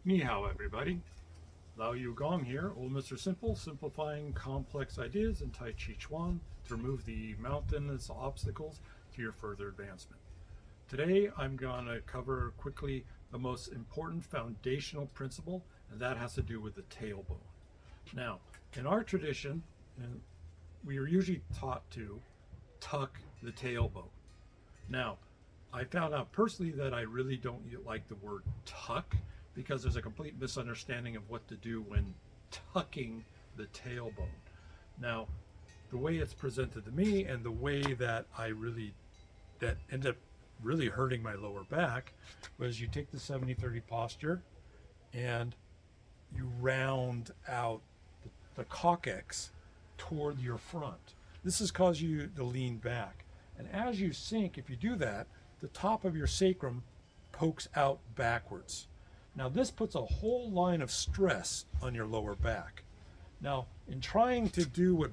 Ni hao, everybody. Lao Yu Gong here, Old Mr. Simple, simplifying complex ideas in Tai Chi Chuan to remove the mountainous obstacles to your further advancement. Today, I'm going to cover quickly the most important foundational principle, and that has to do with the tailbone. Now, in our tradition, we are usually taught to tuck the tailbone. Now, I found out personally that I really don't like the word tuck because there's a complete misunderstanding of what to do when tucking the tailbone. Now, the way it's presented to me and the way that that ended up really hurting my lower back was you take the 70-30 posture and you round out the coccyx toward your front. This has caused you to lean back. And as you sink, if you do that, the top of your sacrum pokes out backwards. Now this puts a whole line of stress on your lower back. Now, in trying to do what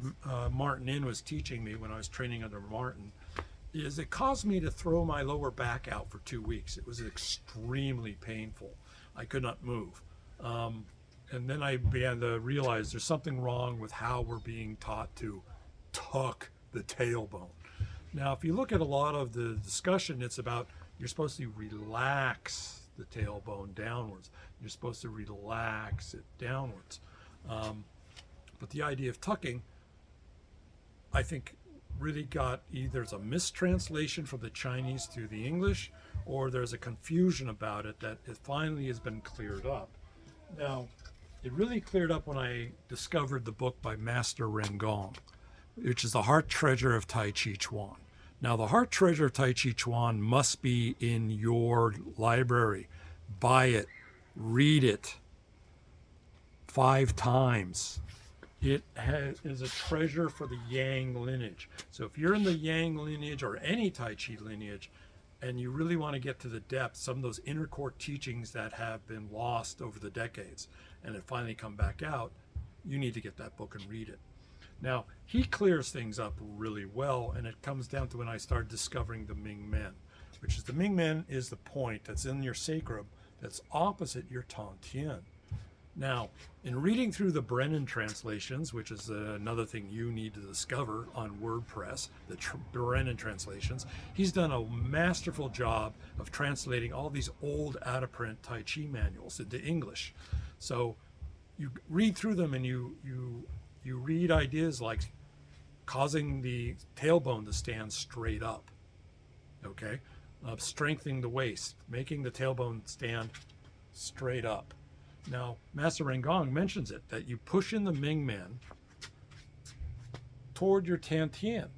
Martin In was teaching me when I was training under Martin, is it caused me to throw my lower back out for 2 weeks. It was extremely painful. I could not move. And then I began to realize there's something wrong with how we're being taught to tuck the tailbone. Now, if you look at a lot of the discussion, it's about you're supposed to relax the tailbone downwards. You're supposed to relax it downwards. But the idea of tucking, I think, really got either a mistranslation from the Chinese to the English, or there's a confusion about it that it finally has been cleared up. Now, it really cleared up when I discovered the book by Master Rengong, which is the Heart Treasure of Tai Chi Chuan. Now, the Heart Treasure of Tai Chi Chuan must be in your library. Buy it, read it 5 times. It is a treasure for the Yang lineage. So if you're in the Yang lineage or any Tai Chi lineage, and you really want to get to the depth, some of those inner core teachings that have been lost over the decades, and it finally come back out, you need to get that book and read it. Now, he clears things up really well, and it comes down to when I started discovering the Ming Men, which is the Ming Men is the point that's in your sacrum that's opposite your Tantien. Now, in reading through the Brennan translations, which is another thing you need to discover on WordPress, the Brennan translations, he's done a masterful job of translating all these old out-of-print Tai Chi manuals into English. So you read through them and you read ideas like causing the tailbone to stand straight up, okay? Strengthening the waist, making the tailbone stand straight up. Now, Master Rengong mentions it, that you push in the Ming Men toward your Tantien,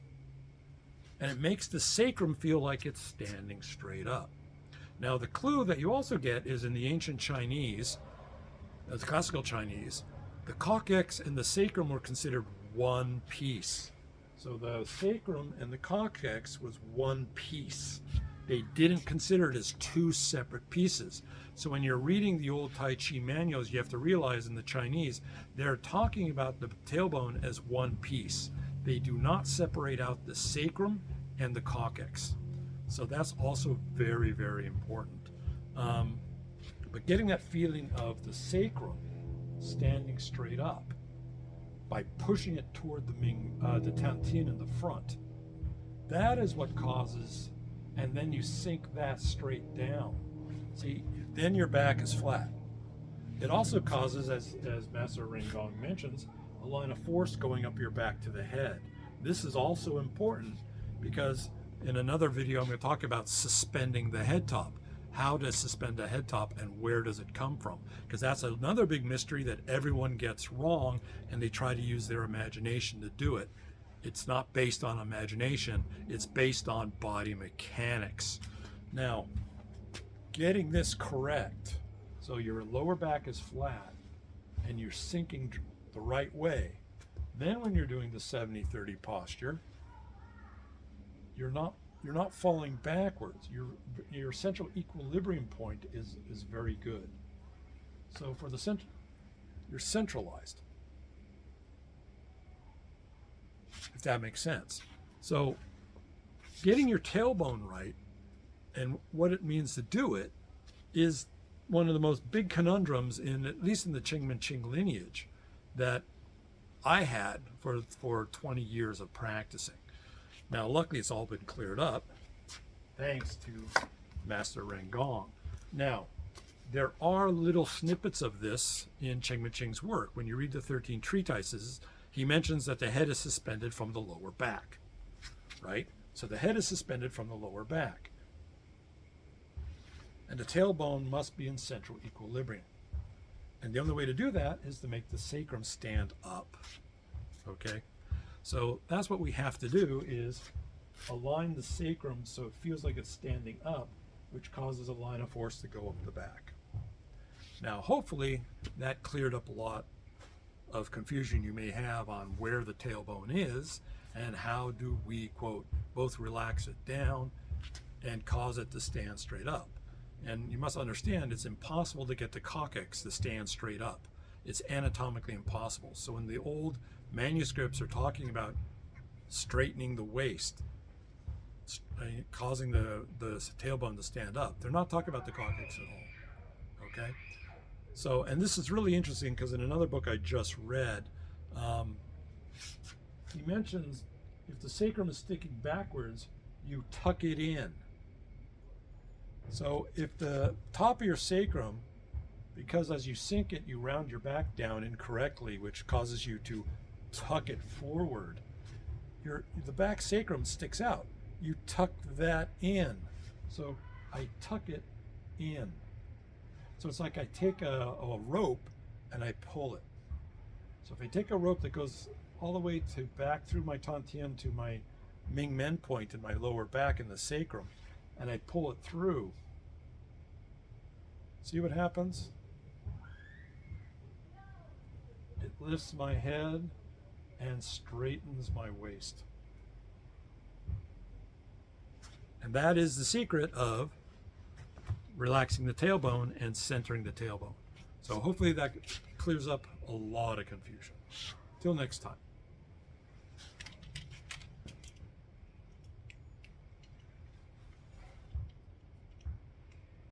and it makes the sacrum feel like it's standing straight up. Now, the clue that you also get is in the ancient Chinese, the classical Chinese, the coccyx and the sacrum were considered one piece. So the sacrum and the coccyx was one piece. They didn't consider it as 2 separate pieces. So when you're reading the old Tai Chi manuals, you have to realize in the Chinese, they're talking about the tailbone as one piece. They do not separate out the sacrum and the coccyx. So that's also very, very important. But getting that feeling of the sacrum standing straight up by pushing it toward the Tantien in the front, that is what causes, and then you sink that straight down. See, then your back is flat. It also causes, as Master Rengong mentions, a line of force going up your back to the head. This is also important because in another video I'm going to talk about suspending the head top. How to suspend a head top and where does it come from? Because that's another big mystery that everyone gets wrong, and they try to use their imagination to do it. It's not based on imagination, it's based on body mechanics. Now, getting this correct, so your lower back is flat and you're sinking the right way, then when you're doing the 70-30 posture, you're not falling backwards. Your central equilibrium point is very good. So for the center, you're centralized, if that makes sense. So getting your tailbone right and what it means to do it is one of the most big conundrums in, at least in the Qingmen lineage, that I had for 20 years of practicing. Now, luckily, it's all been cleared up thanks to Master Ren Gong. Now, there are little snippets of this in Qing's work. When you read the 13 treatises, he mentions that the head is suspended from the lower back, right? So the head is suspended from the lower back. And the tailbone must be in central equilibrium. And the only way to do that is to make the sacrum stand up, okay? So that's what we have to do, is align the sacrum so it feels like it's standing up, which causes a line of force to go up the back. Now, hopefully that cleared up a lot of confusion you may have on where the tailbone is and how do we, quote, both relax it down and cause it to stand straight up. And you must understand, it's impossible to get the coccyx to stand straight up. It's anatomically impossible. So when the old manuscripts are talking about straightening the waist, causing the tailbone to stand up, they're not talking about the coccyx at all, okay? So, and this is really interesting because in another book I just read, he mentions if the sacrum is sticking backwards, you tuck it in. So if the top of your sacrum, because as you sink it, you round your back down incorrectly, which causes you to tuck it forward, the back sacrum sticks out. You tuck that in. So I tuck it in. So it's like I take a rope and I pull it. So if I take a rope that goes all the way to back through my tantien to my Ming Men point in my lower back in the sacrum, and I pull it through, see what happens? It lifts my head and straightens my waist. And that is the secret of relaxing the tailbone and centering the tailbone. So hopefully that clears up a lot of confusion. Till next time.